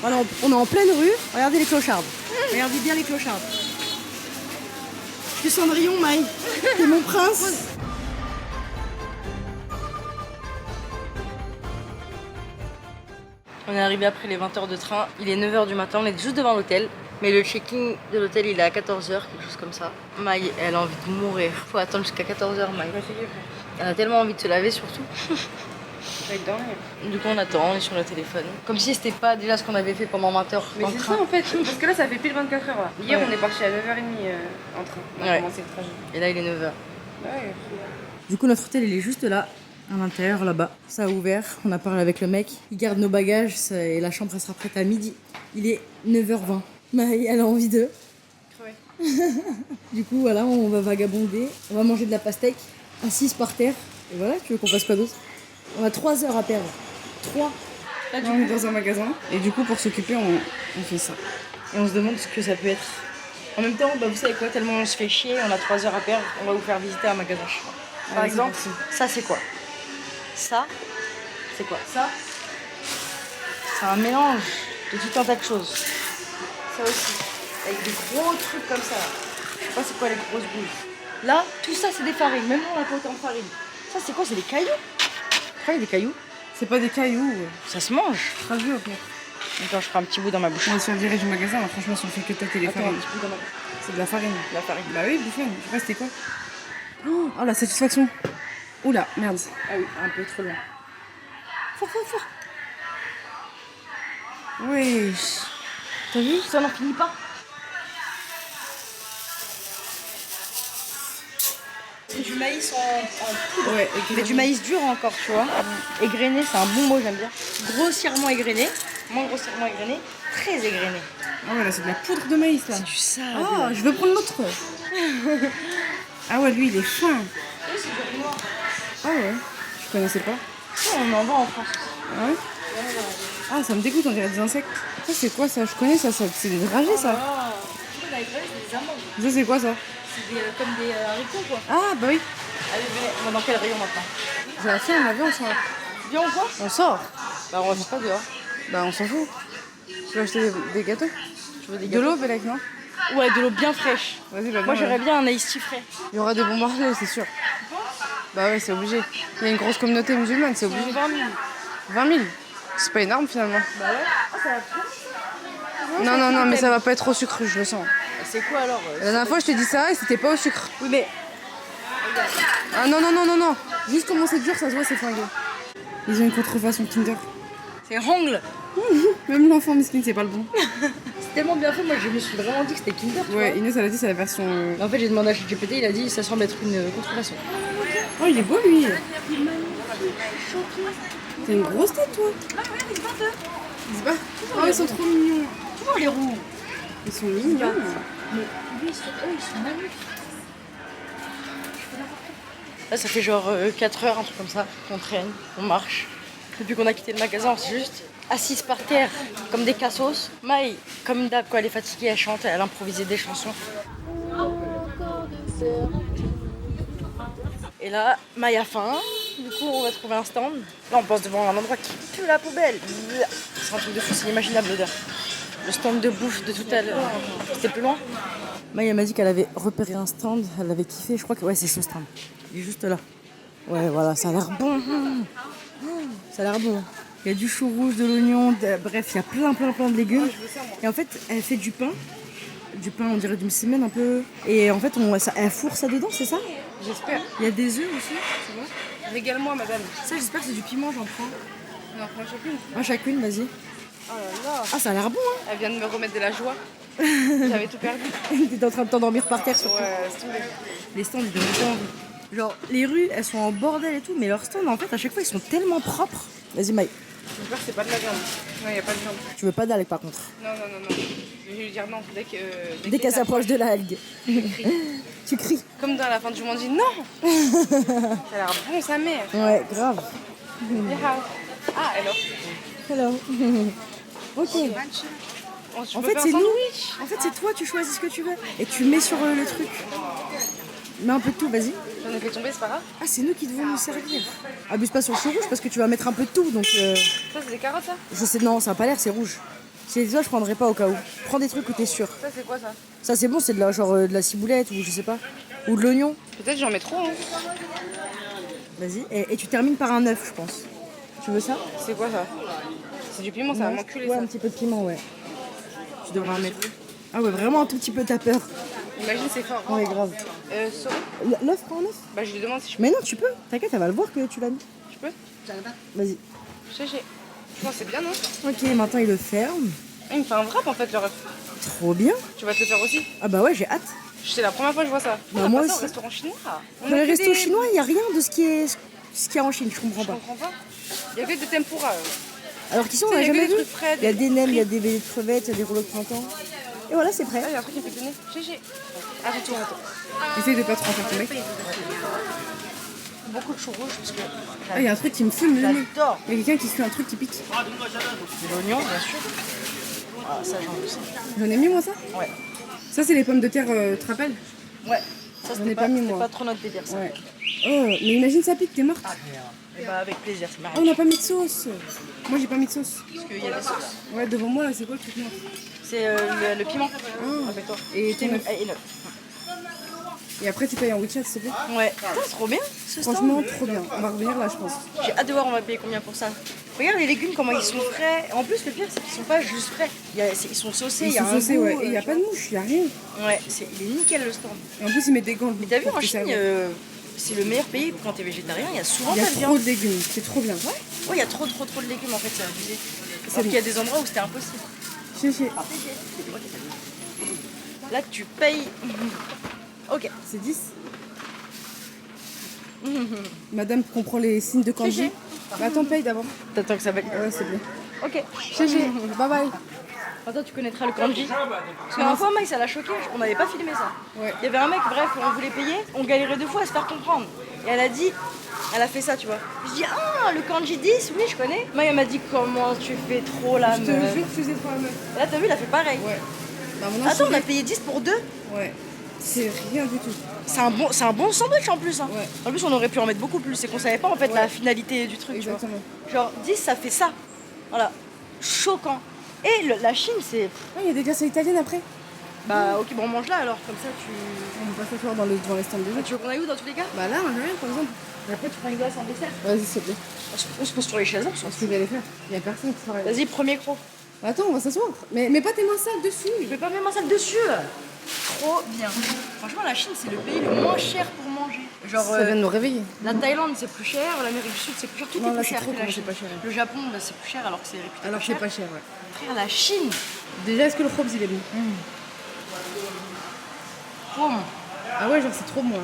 Voilà, on est en pleine rue. Regardez les clochards. Regardez bien les clochards. Je suis Cendrillon, Maï. T'es mon prince. On est arrivé après les 20 h de train. Il est 9 h du matin. On est juste devant l'hôtel. Mais le check-in de l'hôtel, il est à 14 h, quelque chose comme ça. Maï, elle a envie de mourir. Faut attendre jusqu'à 14 h, Maï. Elle a tellement envie de se laver, surtout. Du coup, on attend, on est sur le téléphone. Comme si c'était pas déjà ce qu'on avait fait pendant 20 h. Mais c'est ça en fait, parce que là ça fait pile 24 h là. Hier on est parti à 9h30 en train. On a commencé le trajet. Et là, il est 9 h. Ouais. Du coup, notre hôtel, il est juste là, à l'intérieur, là-bas. Ça a ouvert, on a parlé avec le mec. Il garde nos bagages et la chambre, elle sera prête à midi. Il est 9 h 20. Maï, elle a envie de... Ouais. Du coup, voilà, on va vagabonder. On va manger de la pastèque, assise par terre. Et voilà, tu veux qu'on fasse quoi d'autre? On a 3 heures à perdre. 3. Là du coup on est dans un magasin. Et du coup pour s'occuper on fait ça. Et on se demande ce que ça peut être. En même temps, bah, vous savez quoi, tellement on se fait chier, on a 3 heures à perdre, on va vous faire visiter un magasin. Par exemple, ça c'est quoi? Ça, c'est quoi? Ça, c'est un mélange de tout un tas de choses. Ça aussi, avec des gros trucs comme ça. Je sais pas c'est quoi les grosses boules. Là, tout ça c'est des farines, même nous on a pas autant de farine. Ça c'est quoi? C'est des cailloux? Pourquoi il y a des cailloux? C'est pas des cailloux. Ça se mange. Pas vu au pire. Attends, je ferai un petit bout dans ma bouche. On va se faire virer du magasin, là, franchement si on fait que tâter les farines. C'est de la farine. La farine. Bah oui, bouffon. Je sais pas c'était quoi. Oh la satisfaction. Oula, merde. Ah oui, un peu trop loin. Fort. Oui. T'as vu? Ça n'en finit pas. C'est du maïs en poudre. Ouais, mais du maïs dur encore, tu vois. Égrené, c'est un bon mot, j'aime bien. Grossièrement égrené, moins grossièrement égrené, très égrené. Ah ouais, là c'est de la poudre de maïs là. C'est du sable. Ah, je veux prendre l'autre. Ah ouais, lui il est fin. Oui, c'est du noir. Ah ouais, je connaissais pas. Ça, on en vend en France. Ah ouais. Ah, ça me dégoûte, on dirait des insectes. Ça c'est quoi ça? Je connais ça, c'est des dragées ça. Ah, la égrené, c'est des amandes. Ça c'est quoi ça? C'est comme des haricots, quoi. Ah bah oui. Allez, venez, on va dans quel rayon maintenant? J'ai la flemme, on va, on sort. Viens, on quoi? On sort. Bah, on reste pas dehors. Bah on s'en fout. Tu veux acheter des gâteaux? Tu veux des De gâteaux? l'eau, Bélec, non? Ouais, de l'eau bien fraîche. Vas-y, bah Moi, j'aurais bien un iced tea frais. Il y aura des bonbons marshmallows, c'est sûr. Bah ouais, c'est obligé. Il y a une grosse communauté musulmane, c'est obligé. 20 000. 20 000. C'est pas énorme finalement. Bah ouais. Ah, ça va trop. Non, mais ça va pas être au sucre, je le sens. C'est quoi alors? La dernière fois, je t'ai dit ça et c'était pas au sucre. Oui, mais. Ah non. Juste comment c'est dur, ça se voit, c'est flingué. Ils ont une contrefaçon Kinder. C'est Hongle. Même l'enfant miskin, c'est pas le bon. C'est tellement bien fait, moi je me suis vraiment dit que c'était Kinder. Tu Ouais, vois. Inès, elle a dit c'est la version. En fait, j'ai demandé à ChatGPT, il a dit ça semble être une contrefaçon. Oh, il est beau lui. T'as une grosse tête, toi. Ah, regarde, ils se battent. C'est pas. Oh, ils sont trop mignons. Tu vois les roues? Ils sont mignons. Mais lui, ils sont magnifiques. Là, ça fait genre 4 heures, un truc comme ça, qu'on traîne, on marche. Depuis qu'on a quitté le magasin, on s'est juste assise par terre, comme des cassos. Maï, comme d'hab, quand elle est fatiguée, elle chante, elle improvisait des chansons. Et là, Maï a faim, du coup, on va trouver un stand. Là, on passe devant un endroit qui pue la poubelle. C'est un truc de fou, c'est inimaginable l'odeur. Le stand de bouffe de tout à l'heure. C'était plus loin? Maï, elle m'a dit qu'elle avait repéré un stand, elle l'avait kiffé. Je crois que ouais, c'est ce stand. Il est juste là. Ouais, voilà, ça a l'air bon. Ça a l'air bon. Il y a du chou rouge, de l'oignon, bref, il y a plein de légumes. Et en fait, elle fait du pain. Du pain, on dirait du semaine un peu. Et en fait, elle fourre ça dedans, c'est ça? J'espère. Il y a des œufs aussi, tu vois. Régale-moi, madame. Ça, j'espère que c'est du piment, j'en prends. On en prend chacune. Un chacune, vas-y. Oh là là. Ah, ça a l'air bon, hein. Elle vient de me remettre de la joie. J'avais tout perdu. T'es en train de t'endormir par terre surtout. Ouais, c'est tout. Les stands, ils donnent pas envie. Genre, les rues, elles sont en bordel et tout, mais leurs stands, en fait, à chaque fois, ils sont tellement propres. Vas-y, Maï. J'espère que c'est pas de la viande. Non, il n'y a pas de viande. Tu veux pas d'algue, par contre. Non. Je vais lui dire non Dès qu'elle s'approche de l'algue. Tu cries. Comme dans la fin du monde, dit non. Ça a l'air bon, sa mère. Ouais, grave. Ah, hello. Hello. Ok. En fait, c'est nous. En fait, c'est toi, tu choisis ce que tu veux. Et tu mets sur le truc. Mets un peu de tout, vas-y. J'en ai fait tomber, c'est pas grave. Ah, c'est nous qui devons nous servir. Abuse pas sur le chou rouge parce que tu vas mettre un peu de tout, donc... Ça, c'est des carottes, ça? Je sais, non, ça a pas l'air, c'est rouge. C'est ça, je prendrais pas au cas où. Prends des trucs où t'es sûr. Ça, c'est quoi ça? Ça, c'est bon, c'est de la, genre, de la ciboulette ou je sais pas. Ou de l'oignon. Peut-être j'en mets trop. Hein. Vas-y. Et tu termines par un œuf, je pense. Tu veux ça? C'est quoi ça? C'est du piment, ça va Ouais, m'enculer ouais, ça. un petit peu de piment, ouais. Tu devrais en mettre. Ah ouais, vraiment un tout petit peu, t'as peur. Imagine, c'est fort. Ouais, grave. Sorry. L'œuf, prends un œuf. Bah, je lui demande si je peux. Mais non, tu peux. T'inquiète, elle va le voir que tu l'as mis. Tu peux? Vas-y. Je pense que c'est bien, non? Ok, maintenant il le ferme. Ah, il me fait un wrap en fait, le ref. Trop bien. Tu vas te le faire aussi? Ah bah ouais, j'ai hâte. C'est la première fois que je vois ça. Bah, On a moi pas ça au aussi. restaurant chinois. On Dans a les que restos des- chinois, il n'y a rien de ce qui est en Chine, je comprends Je pas. comprends pas. Il y a que des tempura. Alors qu'ici, on Tu sais, n'a il y a que jamais des vu. trucs frais, Il y a des des nems, il y a frites. des crevettes, il y a des rouleaux de printemps. Et voilà, c'est prêt. Ah, il y a un truc qui me fait donner. GG. Arrête-toi. Essaye de pas trop faire ton mec. Beaucoup de chou rouge parce que Ah, il y a un truc qui me fume le nez. j'adore. Il y a quelqu'un qui se fait un truc qui pique. De l'oignon, bien sûr. Ah, ça, j'en veux ça. J'en ai mis moi ça? Ouais. Ça, c'est les pommes de terre, tu te rappelles? Ouais. Ça, J'en ai pas mis, c'était moi. pas trop notre délire, ça. Ouais. Oh, mais imagine ça pique, t'es morte. Et bah, avec plaisir, c'est Oh, marrant. on n'a pas mis de sauce. Moi, j'ai pas mis de sauce. Parce qu'il y a des sauces. Ouais, devant moi, là, c'est quoi le truc noir? C'est le piment. Avec toi. Et T'es ton mis- œuf. et l'œuf. Et après, tu payes en WeChat, s'il te plaît. Ouais. Putain, c'est trop bien, ce stand. Franchement, trop bien. On va revenir là, je pense. J'ai hâte de voir on va payer combien pour ça. Regarde les légumes, comment ils sont frais. En plus, le pire, c'est qu'ils sont pas juste frais. Ils sont saucés, il y a sont un saucés, goût, ouais. Et il n'y a tu pas de mouche, il n'y a rien. vois. Ouais, il est nickel le stand. Et en plus, ils mettent des gants. Mais t'as vu, pour en te Chine, servir. c'est le meilleur pays quand t'es végétarien. Il y a souvent Il y pas a de trop viande. de légumes, c'est trop bien. Ouais, il y a trop de légumes en fait, c'est abusé. Parce qu'il y a des endroits où c'était impossible. Chéché. Là, tu payes. Ok. C'est 10. Madame comprend les signes de kanji. Chéché. Bah, attends, paye d'abord. T'attends que ça valide. Ouais, c'est bien. Ok. Chéché, bye bye. Attends, tu connaîtras le kanji. Parce que la fois, mec, ça l'a choqué. On n'avait pas filmé ça. Ouais. Il y avait un mec, bref, on voulait payer. On galérait 2 fois à se faire comprendre. Et elle a dit, elle a fait ça, tu vois. Je dis, ah, le kanji 10, oui, je connais. Moi, elle m'a dit, comment tu fais trop la Je te meuf. jure que tu faisais trop la meuf. Et là, t'as vu, il a fait pareil. Ouais. Bah, maintenant, Attends, je on a sais. payé 10 pour 2. Ouais. C'est rien du tout. C'est un bon sandwich en plus. Hein. Ouais. En plus, on aurait pu en mettre beaucoup plus. C'est qu'on savait pas en fait la finalité du truc. Tu vois. Exactement. Genre 10, ça fait ça. Voilà. Choquant. Et la Chine, c'est. Ah, il y a des glaces italiennes après. Bah, ok, bon, on mange là alors. Comme ça, tu. On va pas s'asseoir devant les stands des Ah, autres. tu veux qu'on aille où dans tous les cas? Bah là, on a rien par exemple. Et après, tu prends une glace en dessert. Vas-y, s'il te plaît. On se pose sur les chaises. On s'en Ce fout. que j'allais faire. Il y a personne qui travaille. Vas-y, premier croc. Attends, on va s'asseoir. Mais pas tes mains sales dessus. Je vais pas mettre ma salle dessus. Trop bien. Franchement, la Chine, c'est le pays le moins cher pour manger. Genre, Ça vient de nous réveiller. la Thaïlande, c'est plus cher. L'Amérique du Sud, c'est plus cher. Tout Non, est là, plus c'est cher trop que la comment Chine. c'est pas cher. Le Japon, bah, c'est plus cher alors que c'est réputé Alors que plus c'est cher. pas cher, ouais. Frère, la Chine. Déjà, est-ce que le Khobz il est bon? Trop bon. Ah ouais, genre c'est trop moi.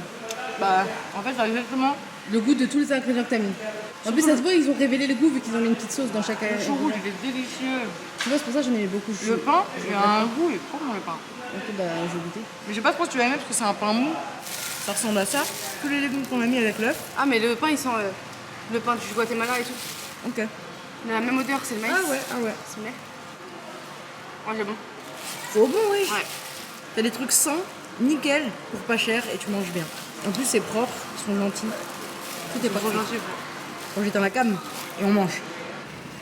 Bah, en fait, c'est exactement. Le goût de tous les ingrédients que t'as mis. En plus, ça se voit, ils ont révélé le goût vu qu'ils ont mis une petite sauce dans chaque Le chou ingrédient. rouge, il est délicieux. Tu vois, c'est pour ça que j'en ai mis beaucoup. Le pain, il a un goût, il est trop bon le pain. Ok, bah, je vais goûter. Mais je sais pas trop si tu vas aimer parce que c'est un pain mou. Ça ressemble à ça. Tous les légumes qu'on a mis avec l'œuf. Ah, mais le pain, il sent le pain du Guatemala et tout. Ok. Il a la même odeur, c'est le maïs. Ah ouais. Similaire. Ouais, c'est bon. Trop bon, oui. Ouais. T'as des trucs sains, nickel, pour pas cher et tu manges bien. En plus, c'est propre, ils sont gentils. Tout est Trop parfait. gentil. On jette dans la cam et on mange.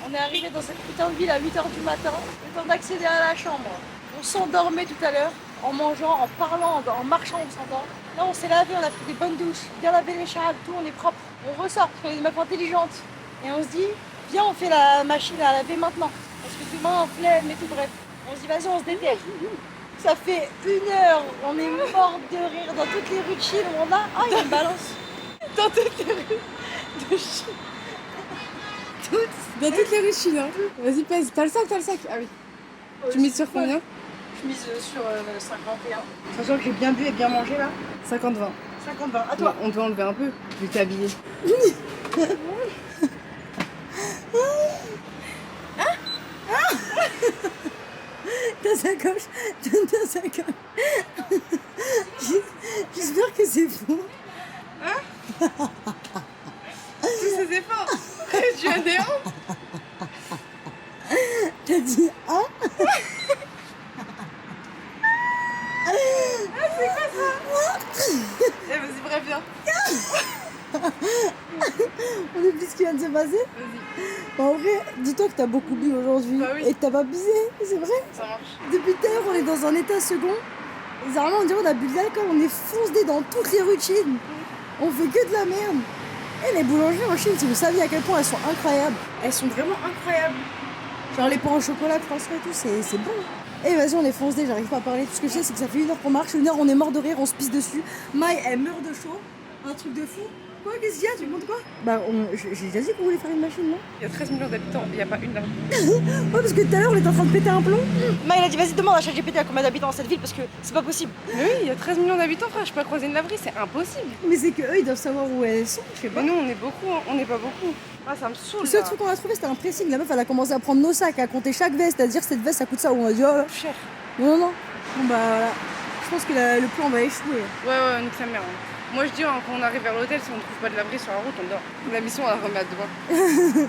On est arrivé dans cette putain de ville à 8h du matin, le temps d'accéder à la chambre. On s'endormait tout à l'heure, en mangeant, en parlant, en marchant, on s'endort. Là, on s'est lavé, on a pris des bonnes douches, bien lavé les chats, tout, on est propre. On ressort, parce qu'on est des meufs intelligentes. Et on se dit, viens, on fait la machine à laver maintenant. Parce que demain, on flemme et tout, bref. On se dit, vas-y, on se déterre. Ça fait 1 heure, on est mort de rire dans toutes les rues de Chine où on a. Ah, il y a une balance. Dans toutes les rues de Chine. Dans toutes les rues chinois. Vas-y, pèse. T'as le sac. Ah oui. Tu mises sur combien? Je mise sur 51. Sachant que j'ai bien bu et bien mangé là. 50-20. 50-20. À toi. On doit enlever un peu, vu que t'es habillée. Ta sacoche, donne ta sacoche. J'espère que c'est faux. C'est fort. Tu as des hanches. T'as dit ah? Eh, vas-y, bref, viens. On oublie ce qui vient de se passer? Vas-y. En vrai, dis-toi que t'as beaucoup bu aujourd'hui Bah oui. et que t'as pas abusé, c'est vrai? Ça marche. Depuis tout à l'heure, on est dans un état second. Et généralement, on dirait qu'on a bu de l'alcool, on est foncé dans toutes les rues de Chine. On fait que de la merde. Et les boulangeries en Chine, si vous saviez à quel point elles sont incroyables. Elles sont vraiment incroyables. Genre les pains au chocolat croissants et tout, c'est bon. Et vas-y, on est foncé, j'arrive pas à parler. Tout ce que je sais, c'est que ça fait 1 heure qu'on marche, 1 heure, on est mort de rire, on se pisse dessus. Maï, elle meurt de chaud. Un truc de fou. Quoi, qu'est-ce qu'il y a? Tu me montres quoi? Bah, j'ai déjà dit qu'on voulait faire une machine, non? Il y a 13 millions d'habitants, il n'y a pas une laverie. Ouais, parce que tout à l'heure, on était en train de péter un plomb. Ma, il a dit vas-y demande à ChatGPT à combien d'habitants dans cette ville parce que c'est pas possible. Mais oui, il y a 13 millions d'habitants, frère, je peux pas croiser une laverie, c'est impossible. Mais c'est que eux, ils doivent savoir où elles sont, je sais pas. Mais nous, on est beaucoup, hein. On n'est pas beaucoup. Ah, ça me saoule. Le seul là. truc qu'on a trouvé, c'était un pressing. La meuf, elle a commencé à prendre nos sacs, à compter chaque veste, à dire cette veste, ça coûte ça. On a dit, oh là. Cher. Non, non. Bon, bah voilà. Je pense que le plan va échouer. Ouais, nique sa mère. Hein. Moi, je dis, hein, quand on arrive vers l'hôtel, si on trouve pas de laverie sur la route, on dort. La mission, on la remet à demain.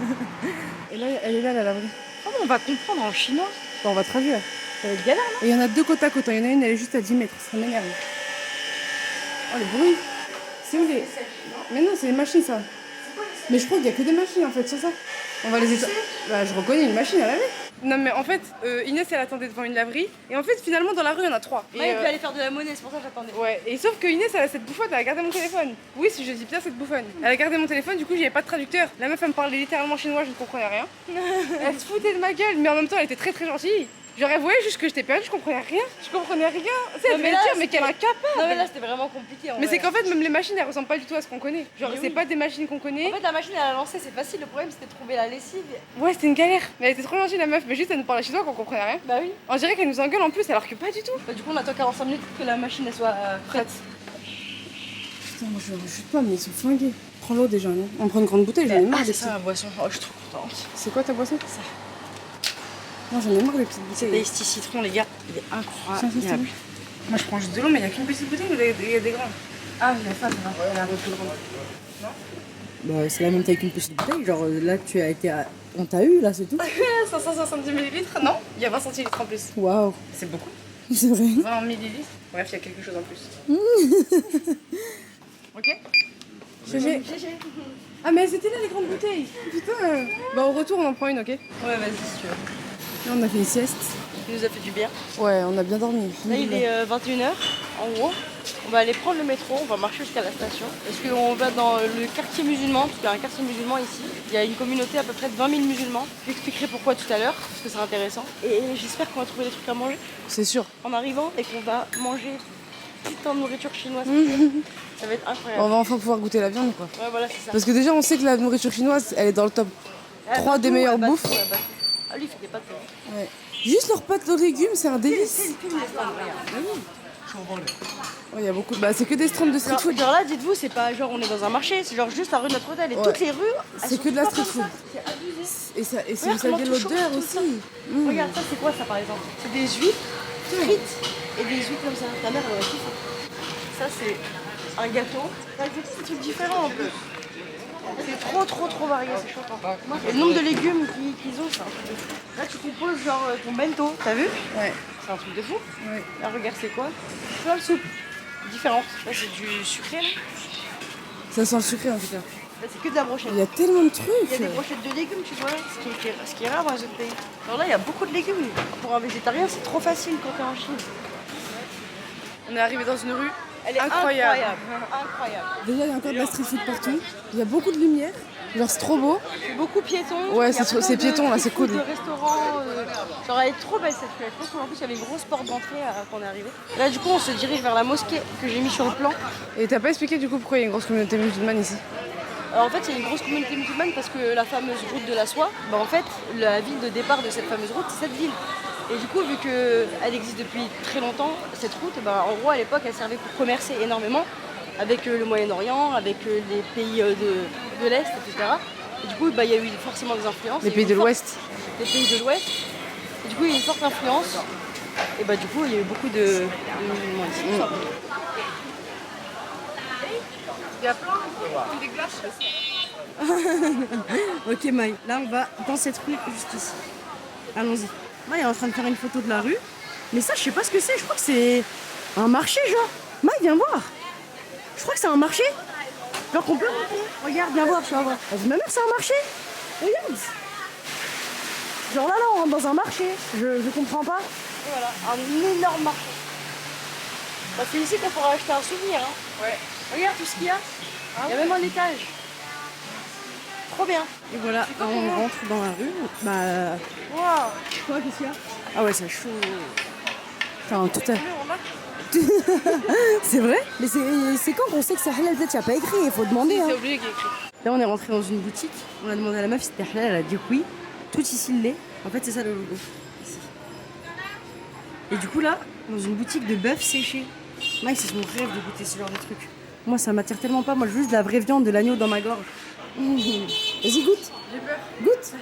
Et là, elle est là, la laverie. Comment on va comprendre en chinois? Bon, on va traduire. Ça va être galère. Et il y en a 2 côte à côte. Il y en a une, elle est juste à 10 mètres. Ça m'énerve. Oh, le bruit. C'est où les. Mais non, c'est les machines, ça. Mais je crois qu'il y a que des machines, en fait, sur ça. On va les éteindre. Bah, je reconnais une machine à laver. Non, mais en fait, Inès, elle attendait devant une laverie. Et en fait, finalement, dans la rue, il y en a 3. Et puis aller faire de la monnaie, c'est pour ça que j'attendais. Ouais, et sauf que Inès, elle a cette bouffonne, elle a gardé mon téléphone. Oui, si je dis bien cette bouffonne. Elle a gardé mon téléphone, du coup, j'avais pas de traducteur. La meuf, elle me parlait littéralement chinois, je ne comprenais rien. Elle se foutait de ma gueule, mais en même temps, elle était très très gentille. J'aurais voulu juste que j'étais perdue, je comprenais rien. Je comprenais rien. Tu sais, elle devait là, dire, mais qu'elle est incapable. Non mais là c'était vraiment compliqué. Mais c'est qu'en fait, même les machines, elles ressemblent pas du tout à ce qu'on connaît. Genre, Mais c'est oui. pas des machines qu'on connaît. En fait la machine elle a lancé, c'est facile. Le problème c'était de trouver la lessive. Ouais, c'était une galère. Mais elle était trop gentille, la meuf. Mais juste, elle nous parlait chinois qu'on comprenait rien. Bah oui. On dirait qu'elle nous engueule en plus, alors que pas du tout. Bah, du coup on attend 45 minutes que la machine elle soit prête. Putain, moi, je ne chute pas, mais ils sont flingués. Prends l'eau déjà, non? On prend une grande bouteille, j'en ai marre Ah des c'est ça ma boisson. Oh je suis trop contente. C'est quoi ta boisson? Ça. Moi, j'en ai marre des petites C'est bouteilles. Tasty citron les gars. Il est Tiens, incroyable. Moi, je prends juste de l'eau, mais il y a qu'une petite bouteille ou il y a des grandes? Ah, il y a pas de grande. Elle a un peu plus grande. Bah, c'est la même taille qu'une petite bouteille. Genre, là, tu as été à... On t'a eu, là, c'est tout. 570 ml? Non, il y a 20 centilitres en plus. Waouh. C'est beaucoup. C'est vrai. 20 millilitres. Bref, il y a quelque chose en plus. Ok. GG. Ah, mais c'était là les grandes bouteilles. Putain. Bah, au retour, on en prend une, ok? Ouais vas-y si tu veux. Là, on a fait une sieste. Il nous a fait du bien. Ouais, on a bien dormi. Là il est 21h en gros. On va aller prendre le métro, on va marcher jusqu'à la station. Parce qu'on va dans le quartier musulman, parce qu'il y a un quartier musulman ici. Il y a une communauté à peu près de 20 000 musulmans. Je t'expliquerai pourquoi tout à l'heure, parce que c'est intéressant. Et j'espère qu'on va trouver des trucs à manger C'est sûr. en arrivant et qu'on va manger putain de nourriture chinoise. Ça va être incroyable. On va enfin pouvoir goûter la viande, quoi. Ouais voilà c'est ça. Parce que déjà, on sait que la nourriture chinoise, elle est dans le top 3 des meilleures bouffes. Ah lui il fait des pâtes. Ouais. Juste leurs pâtes aux légumes, c'est un délice. Ouais, y a beaucoup. Bah, c'est que des stands de street food. Genre là, dites-vous, c'est pas genre on est dans un marché, c'est genre juste la rue de notre hôtel et Ouais. toutes les rues. elles C'est sont que de la pas street comme food. ça. C'est abusé. Et si Regarde vous saviez comment tout l'odeur change, tout aussi. Regarde, ça c'est quoi ça par exemple? C'est des huîtres frites et des huîtres comme ça. Ta mère elle aurait kiffé. Ça c'est un gâteau. Avec des petits trucs différents en plus. C'est trop varié, c'est choquant. Et le nombre de légumes qu'ils ont, c'est un truc de fou. Là tu composes genre ton bento, t'as vu? Ouais. C'est un truc de fou. Ouais. Là regarde c'est quoi? Plein de soupe. Différentes. Là c'est du sucré là. Ça sent le sucré en tout cas. Là c'est que de la brochette. Il y a tellement de Il y a des trucs. brochettes de légumes, tu vois, ce qui est rare dans les autres pays. Alors là, il y a beaucoup de légumes. Pour un végétarien, c'est trop facile quand t'es en Chine. On est arrivé dans une rue. Elle est Incroyable. incroyable. Déjà, il y a encore de la street food partout. Il y a beaucoup de lumière. Genre, c'est trop beau. C'est beaucoup piéton. Ouais, Il y a c'est plein piéton, là, c'est cool. De restaurants. Genre, elle est trop belle cette fête. Je pense qu'en plus, il y avait une grosse porte d'entrée quand on est arrivé. Là, du coup, on se dirige vers la mosquée que j'ai mis sur le plan. Et t'as pas expliqué du coup pourquoi il y a une grosse communauté musulmane ici? Alors en fait, il y a une grosse communauté musulmane parce que la fameuse route de la soie, bah, en fait, la ville de départ de cette fameuse route, c'est cette ville. Et du coup, vu qu'elle existe depuis très longtemps, cette route, bah, en gros, à l'époque, elle servait pour commercer énormément avec le Moyen-Orient, avec les pays de l'Est, etc. Et du coup, bah, il y a eu forcément des influences. Les Il y a pays eu de une l'Ouest. Les pays de l'Ouest. Et du coup, il y a eu une forte influence. Et bah, du coup, il y a eu beaucoup de musulmans ici. tout simplement. Il y a plein des glaces. Ok, Maï, là, on va dans cette rue juste ici. Allons-y. Maï est en train de faire une photo de la rue. Mais ça, je sais pas ce que c'est. Je crois que c'est un marché, genre. Maï, viens voir. Je crois que c'est un marché. peur qu'on pleure. Regarde, viens voir, tu vas voir. Elle dit, ma mère, c'est un marché. Regarde. Genre là, on rentre dans un marché. Je comprends pas. Et voilà, un énorme marché. Bah, c'est ici qu'on pourra acheter un souvenir. Hein. Ouais. Regarde tout ce qu'il y a. Il y a même un étage. Trop bien. Et voilà, là, on rentre dans la rue. Bah. Waouh. Quoi, qu'est-ce qu'il y a? Ah ouais, c'est chaud. Enfin, tout à. C'est vrai? Mais c'est quand qu'on sait que c'est halal? Peut-être qu'il n'y a pas écrit, il faut demander. C'est Hein. obligé qu'il y ait quelque chose. Là, on est rentré dans une boutique. On a demandé à la meuf si c'était halal, elle a dit oui. Tout ici l'est. En fait, c'est ça le logo. Ici. Et du coup, là, dans une boutique de bœuf séché. Mike, c'est son rêve de goûter ce genre de truc. Moi, ça m'attire tellement pas. Moi, je veux juste de la vraie viande, de l'agneau dans ma gorge. Vas-y, goûte. J'ai peur. Goûte.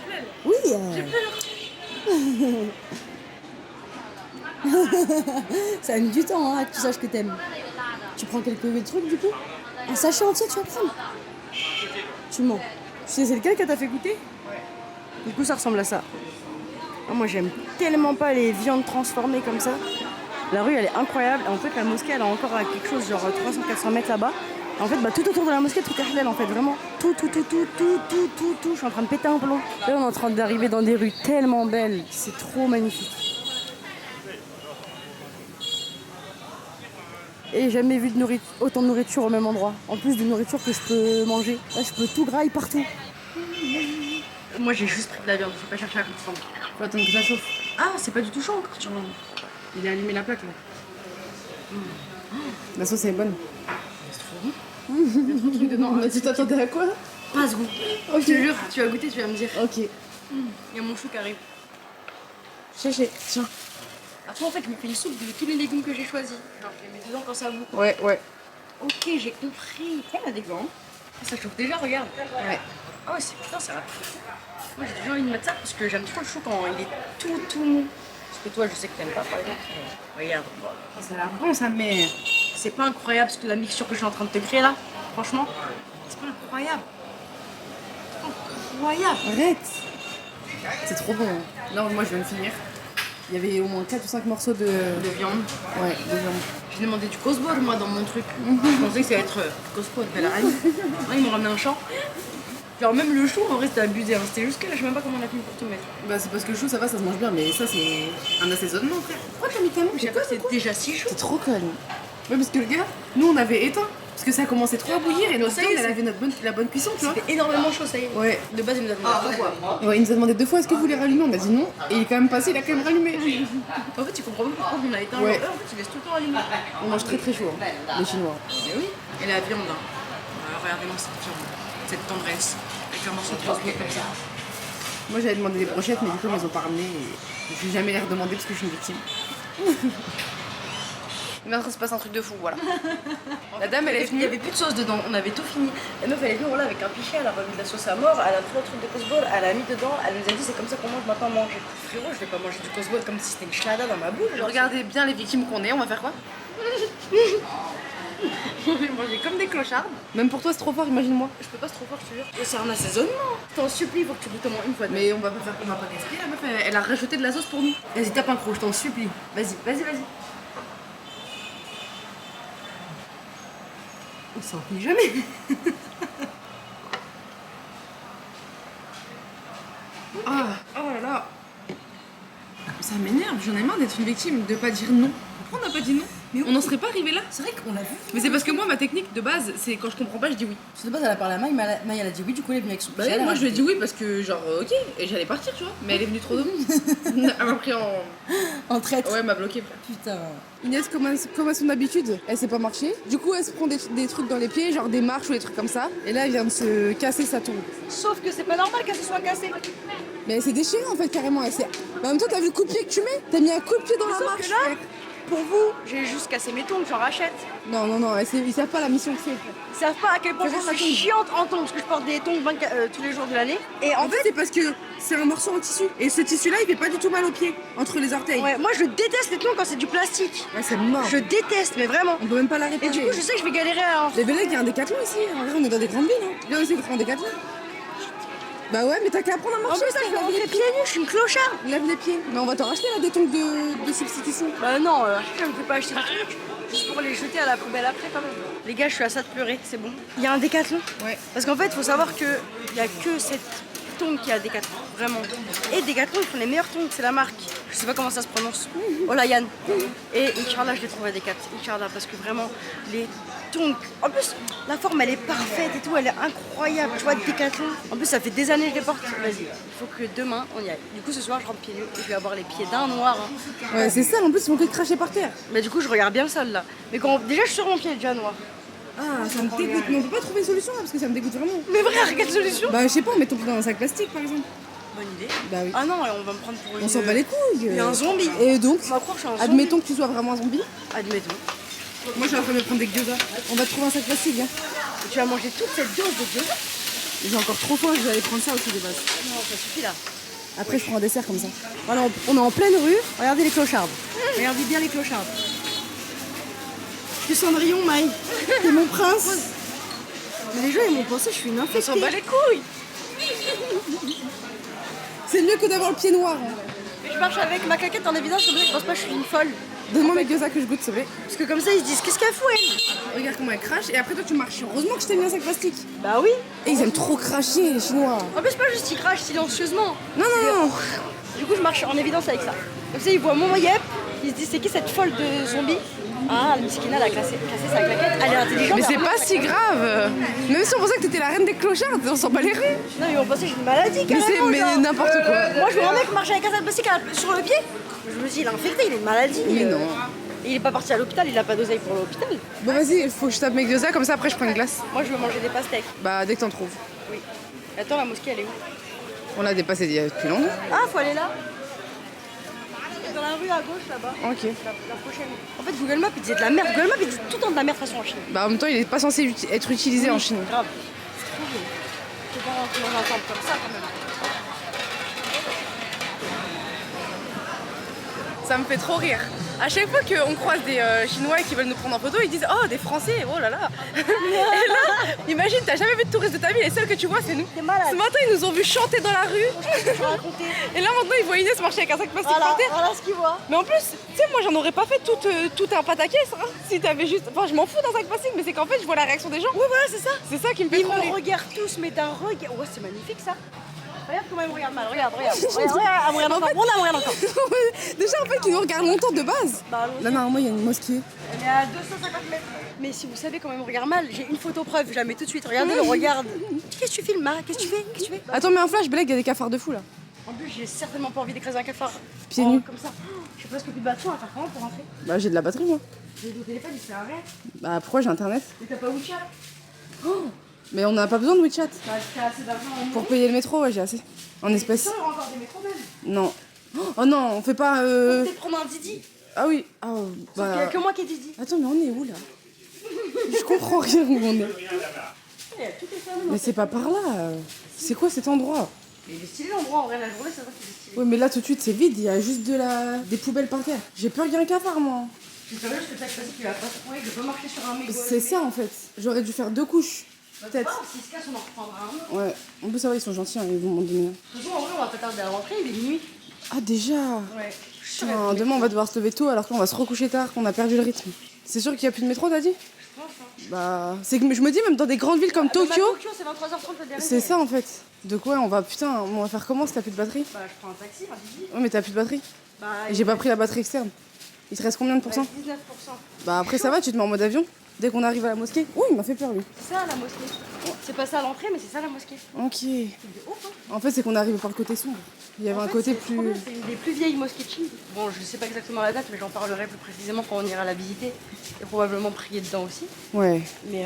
Oui. J'ai peur. Ça a mis du temps hein, que tu saches que t'aimes. Tu prends quelques trucs du coup? Un sachet entier tu vas prendre? Tu mens. Tu sais c'est lequel que t'as fait goûter? Ouais. Du coup ça ressemble à ça. Ah, moi j'aime tellement pas les viandes transformées comme ça. La rue elle est incroyable. En fait la mosquée elle a encore quelque chose genre 300-400 mètres là-bas. En fait bah, tout autour de la mosquée tout est halal en fait vraiment. Tout. Je suis en train de péter un plomb. Là on est en train d'arriver dans des rues tellement belles. C'est trop magnifique. Et jamais vu autant de nourriture au même endroit. En plus de nourriture que je peux manger. Là, je peux tout grailler partout. Moi j'ai juste pris de la viande, faut pas chercher à comprendre. Faut attendre que ça chauffe. Ah, c'est pas du tout chaud encore, tu vois. Il a allumé la plaque là. La sauce elle est bonne. C'est trop bon. dedans. Tu t'attendais à quoi? Pas ce goût. Ok. Je te jure, tu vas goûter, tu vas me dire. Ok. Il y a mon chou qui arrive. Cherchez. Tiens. Après, en fait, je me fais une soupe de tous les légumes que j'ai choisis. Genre, je les mets dedans quand ça bout. Ouais. Ok, j'ai compris. Prends la des gants. Ah, ça chauffe déjà, regarde. Ouais. Ah ouais, c'est putain, c'est rapide. Moi, j'ai toujours envie de mettre ça parce que j'aime trop le chou quand il est tout mou. Parce que toi, je sais que t'aimes pas, par exemple. Regarde. Ça a l'air bon sa mère. C'est pas incroyable ce que la mixture que je suis en train de te créer là. Franchement, c'est pas incroyable. Incroyable. Arrête. C'est trop bon. Hein. Non, moi je viens de finir. Il y avait au moins 4 ou 5 morceaux de viande. Ouais, de viande. J'ai demandé du cosbod moi dans mon truc. Je pensais que ça allait être cosbod, mais là, ils m'ont ramené un champ. Genre même le chou en vrai c'était abusé, hein. C'était juste que là je sais même pas comment on a fait pour tout mettre. Bah c'est parce que le chou ça va, ça se mange bien, mais ça c'est un assaisonnement frère. Pourquoi t'as mis ta main? Je sais pas, c'est déjà si chaud. C'est trop conne. Ouais parce que le gars, nous on avait éteint. Parce que ça a commencé trop à bouillir et notre Ça y est, viande, elle avait la bonne cuisson, tu vois. C'était énormément chaud, ça y est. Ouais. De base il nous a demandé deux fois. Ouais, il nous a demandé 2 fois est-ce que vous voulez rallumer, on a dit non. Et il est quand même passé, il a quand même rallumé. En fait tu comprends pas pourquoi on a éteint. Ouais. En fait tu laisses tout le temps allumé. On mange très chaud, hein, les Chinois. Mais oui. Et la viande, hein. Regardez-moi cette viande, cette tendresse. Avec un morceau de cosbod comme ça. Moi j'avais demandé des brochettes, mais du coup ils les ont pas ramenées et je vais jamais les redemander parce que je suis une victime. Mais après, se passe un truc de fou, voilà. La dame, elle est venue, il y avait plus de sauce dedans, on avait tout fini. La meuf, elle est venue, voilà, avec un pichet, elle a remis de la sauce à mort, elle a pris un truc de cosbod, elle a mis dedans, elle nous a dit c'est comme ça qu'on mange, maintenant manger. Frérot, je vais pas manger du cosbod comme si c'était une chlada dans ma bouche. Genre, Regardez bien les victimes qu'on est, on va faire quoi? on va manger comme des clochards. Même pour toi c'est trop fort, imagine-moi. Je peux pas, c'est trop fort, je te jure. C'est un assaisonnement. Je t'en supplie, faut que tu goûtes au moins une fois. Mais on va pas gaspiller, la meuf elle a rajouté de la sauce pour nous. Vas-y, tape un croc, je t'en supplie. Vas-y. On s'en finit jamais. Oh là là. Ça m'énerve, j'en ai marre d'être une victime, de pas dire non. Pourquoi on n'a pas dit non? Mais on n'en serait pas arrivé là? C'est vrai qu'on l'a vu. Mais c'est parce que moi ma technique de base c'est quand je comprends pas je dis oui. De base elle a parlé à Maï, Maï elle a dit oui, du coup elle est venue avec son Bah moi je lui ai dit oui parce que genre ok et j'allais partir tu vois. Mais elle est venue trop tôt. Elle m'a pris en traite. Ouais elle m'a bloqué. Putain. Inès comme à son habitude, elle sait pas marcher. Du coup elle se prend des trucs dans les pieds, genre des marches ou des trucs comme ça. Et là elle vient de se casser sa tombe. Sauf que c'est pas normal qu'elle se soit cassée. Mais elle s'est déchirée en fait carrément. Mais en même temps t'as vu le coup de pied que tu mets? T'as mis un coup de pied dans la Sauf marche. que là, pour vous, j'ai juste cassé mes tongs, j'en rachète. Non, ils savent pas la mission que c'est. Ils savent pas à quel point je suis chiante en tongs, parce que je porte des tongs tous les jours de l'année. Et En fait, c'est parce que c'est un morceau en tissu. Et ce tissu-là, il fait pas du tout mal aux pieds, entre les orteils. ouais, moi je déteste les tongs quand c'est du plastique. Ouais, c'est mort. Je déteste, mais vraiment. On peut même pas la Et réparer. du coup, je sais que je vais galérer à en... Les Bélègues, il y a un décathlon ici. En vrai, on est dans des grandes villes. Hein. Viens essayer de faire un décathlon. Bah ouais, mais t'as qu'à apprendre à En marcher. plus, là, je vais rentrer pieds nus, je suis une clochard. Lève les pieds. Mais on va t'en racheter là des tongs de substitution. Bah non, je ne peux pas acheter des trucs. Juste pour les jeter à la poubelle après quand même. Les gars, je suis à ça de pleurer, c'est bon. Il y a un Décathlon. Ouais. Parce qu'en fait, il faut savoir qu'il n'y a que cette tongue qui a Décathlon, vraiment. Et Décathlon, ils font les meilleurs tongs, c'est la marque. Je sais pas comment ça se prononce. Hola Yann. Et Inch'Allah, je l'ai trouvé à Décat. Inch'Allah, parce que vraiment, les tongs. En plus, la forme, elle est parfaite et tout, elle est incroyable. Tu vois, Décathlon. En plus, ça fait des années que je les porte. Vas-y, il faut que demain, on y aille. Du coup, ce soir, je rentre pieds nus et je vais avoir les pieds d'un noir. Hein. Ouais, c'est ça, en plus, ils vont que cracher par terre. Mais du coup, je regarde bien le sol là. Mais quand déjà, je suis sur mon pied déjà noir. Ah, ça me dégoûte. Mais on peut pas trouver une solution là parce que ça me dégoûte vraiment. Mais frère, quelle solution? Bah, je sais pas, on met ton pied dans un sac plastique par exemple. Bonne idée. Bah oui. Ah non, on va me prendre pour une. On s'en bat les couilles. Il y a un zombie. Et donc, On va croire que je suis un zombie. admettons que tu sois vraiment un zombie. Admettons. Moi, je suis en train de me prendre des gyoza. On va te trouver un sac plastique, hein. Et tu vas manger toute cette dose de gyoza? J'ai encore trop faim, je vais aller prendre ça aussi de base. Non, ça suffit là. Après, je prends un dessert comme ça. Voilà, on est en pleine rue. Regardez les clochards. Regardez bien les clochards. Je suis Cendrillon, Maï. T'es mon prince. Mais les gens, ils m'ont pensé que je suis une On infectée. s'en bat les couilles. C'est mieux que d'avoir le pied noir. Hein. Mais je marche avec ma claquette en évidence, comme ça, je pense pas que je suis une folle. Donne-moi mes gyoza que je goûte, s'il te plaît. Parce que comme ça, ils se disent qu'est-ce qu'elle fout elle? Regarde comment elle crache. Et après, toi, tu marches. Heureusement que je t'ai mis un sac plastique. Bah oui. Et ils aiment trop cracher, les Chinois. En plus, pas juste ils crachent silencieusement. Non, non, non. Du coup, je marche en évidence avec ça. Comme ça, ils voient mon yep, ils se disent c'est qui cette folle de zombie? Ah, la Miskina, elle a cassé sa claquette, elle est intelligente. Mais c'est elle a pas sa si claquette. grave. Même si on pensait que t'étais la reine des clochards, on s'en bat les rues. Non, ils vont penser que j'ai une maladie Mais carrément. c'est genre. n'importe quoi. Moi, je vois un mec marcher avec un sac plastique sur le pied. Je me dis, il est infecté, il a une maladie. Mais non. Et il est pas parti à l'hôpital, il a pas d'oseille pour l'hôpital. Bon, vas-y, il faut que je tape mes gyoza, comme ça après je prends une glace. Moi, je veux manger des pastèques. Bah, dès que t'en trouves. Oui. Attends, la mosquée, elle est où? On l'a dépassé depuis longtemps. Ah, faut aller là. Dans la rue à gauche là-bas. Ok. La prochaine. En fait, Google Maps, il disait de la merde. Google Maps, il dit tout le temps de la merde de toute façon en Chine. Bah, en même temps, il est pas censé être utilisé en Chine. Grave. C'est trop bien. Je peux pas rentrer dans un temple comme ça quand même. Ça me fait trop rire. À chaque fois qu'on croise des Chinois qui veulent nous prendre en photo, ils disent oh des Français, oh là là. Et là, imagine, t'as jamais vu de touristes de ta vie, les seuls que tu vois c'est nous. T'es malade. Ce matin ils nous ont vu chanter dans la rue. Je vais raconter. Et là maintenant ils voient Inès marcher avec un sac plastique Voilà, par terre. voilà ce qu'il voit. Mais en plus, tu sais, moi j'en aurais pas fait tout un pataquès hein, si t'avais juste. Enfin, je m'en fous d'un sac plastique, mais c'est qu'en fait je vois la réaction des gens. Oui, voilà, c'est ça. C'est ça qui me fait Ils trop me rire. regardent tous, mais d'un regard. Ouais, c'est magnifique ça. Regarde comment ils me regardent mal. Regarde. Regarde, elle me regarde encore. On la regarde encore. Déjà en fait ils nous regardent longtemps de base. Bah, allons-y. Là normalement il y a une mosquée. Elle est à 250 mètres. Mais si vous savez comment ils me regardent mal, j'ai une photo preuve, je la mets tout de suite. Regardez, le regarde. Qu'est-ce que tu filmes, Mara? Qu'est-ce que tu fais? Qu'est-ce que tu fais? Attends mais en flash, Blake, il y a des cafards de fou là. En plus, j'ai certainement pas envie d'écraser un cafard. Pieds nus. Comme ça. J'ai presque plus de batterie, on va faire comment pour rentrer? Bah j'ai de la batterie moi. J'ai au téléphone, il sert à rien. Bah pourquoi j'ai internet? Mais t'as pas WeChat? Mais on n'a pas besoin de WeChat. T'as assez d'argent en Pour payer le métro, ouais j'ai assez. En espèces. Ça, il y aura encore des métros même. Non. Oh non, on fait pas. Peut-être prendre un Didi. Ah oui. Ah Il y a bah. que moi qui ai Didi. Attends, mais on est où là? Je comprends rien où on est. Il y a tout est fermé. Mais c'est pas par là. C'est quoi cet endroit? Mais il est stylé l'endroit en vrai, la journée, c'est vrai qu'il est stylé. Ouais, mais là tout de suite c'est vide, il y a juste des poubelles par terre. J'ai peur qu'il y ait un cafard moi. Je suis sérieuse que ça classique, il va pas se trouver, je peux marcher sur un mégot. C'est ça en fait. J'aurais dû faire 2 couches. Peut-être. S'il se casse, on en reprendra un. Ouais. En plus, ça va, ils sont gentils, hein, ils vont m'en donner un. De toute façon, en vrai, on va pas tarder à rentrer, il est minuit. Ah, déjà? Ouais. Putain, demain on va devoir se lever tôt alors qu'on va se recoucher tard, qu'on a perdu le rythme. C'est sûr qu'il n'y a plus de métro, t'as dit? Bah, c'est que je me dis, même dans des grandes villes comme Tokyo, Tokyo, c'est 23h30 le dernier. c'est ça en fait. De quoi on va, putain, on va faire comment si t'as plus de batterie? Bah, je prends un taxi, un Didi. Ouais, mais t'as plus de batterie. Bah, Et j'ai pas pris la batterie externe. Il te reste combien de pourcents? 19%. Bah, après ça va, tu te mets en mode avion dès qu'on arrive à la mosquée. Ouh, il m'a fait peur lui. C'est ça la mosquée. C'est pas ça à l'entrée, mais c'est ça la mosquée. Ok. C'est de ouf, hein. En fait, c'est qu'on est arrivé par le côté sombre. Il y avait En un fait, côté c'est plus. trop bien, c'est une des plus vieilles mosquées de Chine. Bon, je sais pas exactement la date, mais j'en parlerai plus précisément quand on ira la visiter. Et probablement prier dedans aussi. Ouais. Mais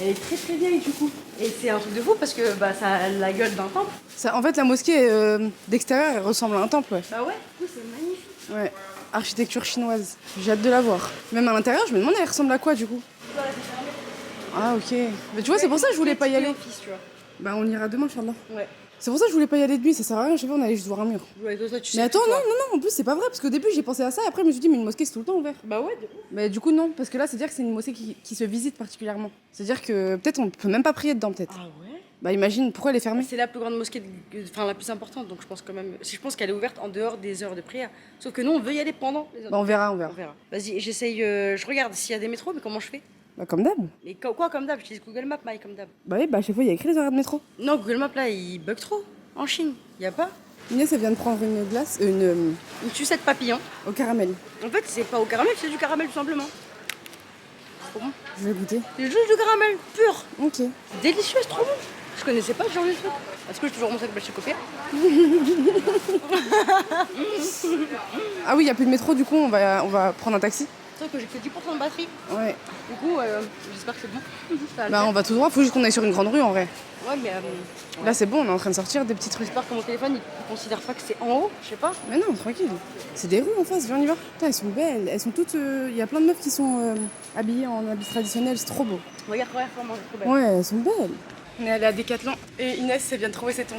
elle est très très vieille du coup. Et c'est un truc de fou parce que bah, ça a la gueule d'un temple. Ça, en fait, la mosquée d'extérieur, elle ressemble à un temple, ouais. Bah ouais, du coup, c'est magnifique. Ouais. Architecture chinoise. J'ai hâte de la voir. Même à l'intérieur, je me demande, elle ressemble à quoi du coup? Voilà, c'est fermé. Ah, ok. Mais tu vois, c'est pour ça que je voulais pas y aller. Office, tu vois. Bah, on ira demain, Inch'Allah. Ouais. C'est pour ça que je voulais pas y aller de nuit, ça sert à rien, je sais pas, on allait juste voir un mur. Ouais, toi, tu sais Mais attends, tout, non, toi. non, non, en plus, c'est pas vrai, parce qu'au début, j'ai pensé à ça, et après, je me suis dit, mais une mosquée, c'est tout le temps ouvert. Bah ouais, de ouf. Mais du coup, non, parce que là, c'est-à-dire que c'est une mosquée qui se visite particulièrement. C'est-à-dire que peut-être on peut même pas prier dedans, peut-être. Ah ouais? Bah imagine, pourquoi elle est fermée? C'est la plus grande mosquée, enfin la plus importante, donc je pense quand même. Je pense qu'elle est ouverte en dehors des heures de prière. Sauf que nous, on veut y aller pendant les heures. Bah on verra, on verra. On verra. Vas-y, j'essaye, je regarde s'il y a des métros, mais comment je fais? Bah comme d'hab. Mais quoi comme d'hab? J'utilise Google Maps, Maï, comme d'hab. Bah oui, bah à chaque fois il y a écrit les horaires de métro. Non, Google Maps là, il bug trop. En Chine, y a pas. Inès, elle vient de prendre une glace, Une sucette papillon. au caramel. En fait, c'est pas au caramel, c'est du caramel tout simplement. C'est trop bon. Je vais goûter. C'est juste du caramel pur. Ok. C'est délicieux, c'est trop bon. Je connaissais pas ce genre de truc. Est-ce que je peux toujours montrer que je suis copiée? Ah oui, il n'y a plus de métro, du coup on va prendre un taxi. Sauf que j'ai que 10% de batterie. Ouais. Du coup, j'espère que c'est bon. Ça va le Bah faire. on va tout droit, faut juste qu'on aille sur une grande rue en vrai. Ouais, mais Là c'est bon, on est en train de sortir des petites rues. j'espère que mon téléphone il considère pas que c'est en haut, je sais pas. Mais non, tranquille. C'est des rues en face, viens on y va. Putain, elles sont belles, elles sont toutes... Il y a plein de meufs qui sont habillées en habits traditionnels, c'est trop beau. Regarde comment j'ai trop belle. Ouais, elles sont belles. On est allé à Decathlon et Inès, elle vient de trouver ses tongs.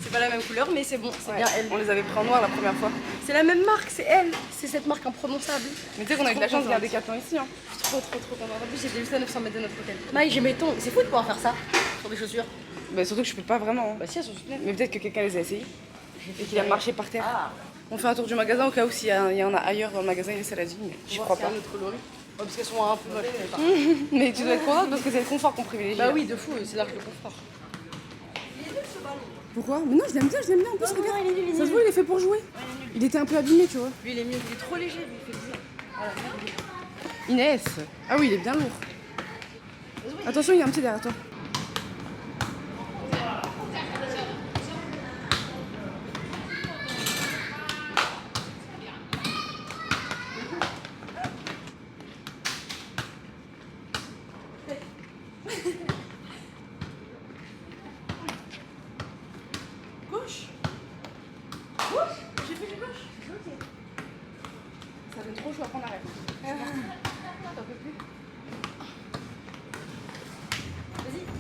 C'est pas la même couleur, mais c'est bon, c'est Ouais, bien elle. On les avait pris en noir la première fois. C'est la même marque, c'est elle. C'est cette marque imprononçable. Mais tu sais qu'on a eu de la Trop chance, il y a un contente. Decathlon ici. Hein. Trop contente. En plus, j'étais juste à 900 mètres de notre hôtel. Maï, j'ai mes tongs. C'est fou de pouvoir faire ça sur des chaussures. Bah surtout que je peux pas vraiment. Bah si, elles sont soutenues. Mais peut-être que quelqu'un les a essayées et qu'il a marché par terre. On fait un tour du magasin au cas où s'il y en a ailleurs dans le magasin, Inès elle a dit, mais j'y crois pas. Un autre coloris. Ouais, parce qu'elles sont un peu moches. mais pas. Mais tu dois être contente parce que c'est le confort qu'on privilégie. Bah oui, de fou, c'est large de confort. Pourquoi? Mais non, je l'aime bien en plus, regarde. Ça se voit, il est fait pour jouer. Il était un peu abîmé, tu vois. Lui, il est mieux, il est trop léger, lui, il fait bizarre. Voilà, merde. Inès. Ah oui, il est bien lourd. Attention, il y a un petit derrière toi. Gauche. Gauche. J'ai fait du gauche. Ok. Ça fait trop chaud, après on arrête. T'en peux plus. Vas-y.